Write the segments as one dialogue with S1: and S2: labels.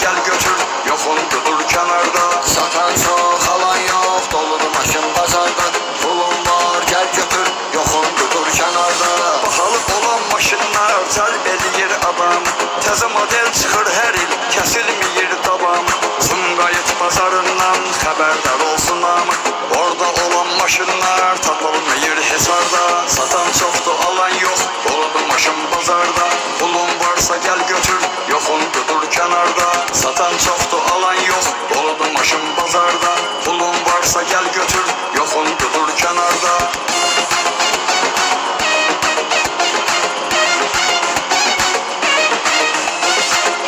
S1: gel götür, yoxundudur kenarda.
S2: Satan çok, alan yok, doludur maşın bazarda. Pulun var, gel götür, yoxundudur kenarda.
S1: Bahalı olan maşınlar cəlb edir adam. Təzə model çıxır hər il, kəsilməyir davam. Sumqayıt bazarından xəbərdar olsun hamı. Orada olan maşınlar tapılmıyor hesarda. Satan çoxdur, alan yox, doludur maşın bazarda. Pulun varsa gel götür, yoxundudur kenarda. Satan çoxdur, alan yox, doludur maşın bazarda. Pulun varsa gel götür, yoxundudur kenarda.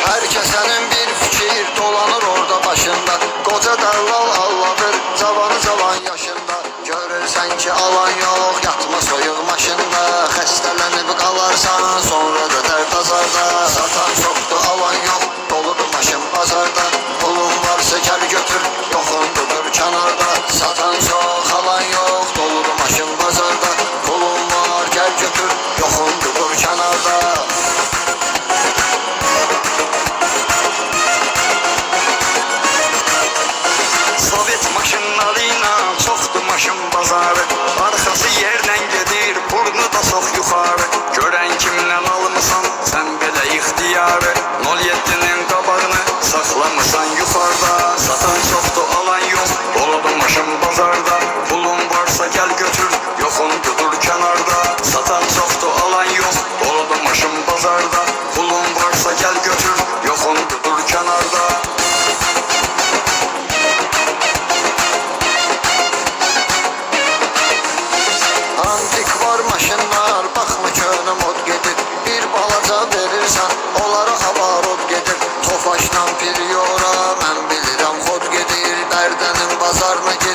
S2: Herkesenin bir fikir dolanır orada başında. Koca dallal alladır, cavanı cavan yaşında. Görürsen ki alan yok, yatma soyuq maşında. Xəstələnib qalarsan, sonra da dərd azarda. Satan çoxdur, alan yok, doludur maşın bazarda. Pulun varsa gel götür, yoxundudur kenarda. Satan çok, alan yok, doludur maşın bazarda. Pulun var, gel götür, yoxundudur kenarda.
S1: Sovet maşınlarıyla çoxdur maşın bazarı. Arxası yerlə gedir, burnu da çox yuxarı. Görən kimdən almısan, sən belə ixtiyarı. 07'nin qabağını saxlamısan yuxarda. Satan çoxdur, alan yox, doludur maşın bazarda. Pulun varsa gel götür, yoxundudur kenarda. Satan çoxdur, alan yox, doludur maşın bazarda. Pulun varsa gel götür, yoxundudur kenarda.
S2: Antikvar maşınlar, baxma köhnə mod gedir. Bir balaca verirsən, onlara havarot gedir. Tofaşla Priora, mən bilirəm xod gedir. Bərdənin bazarına gedir.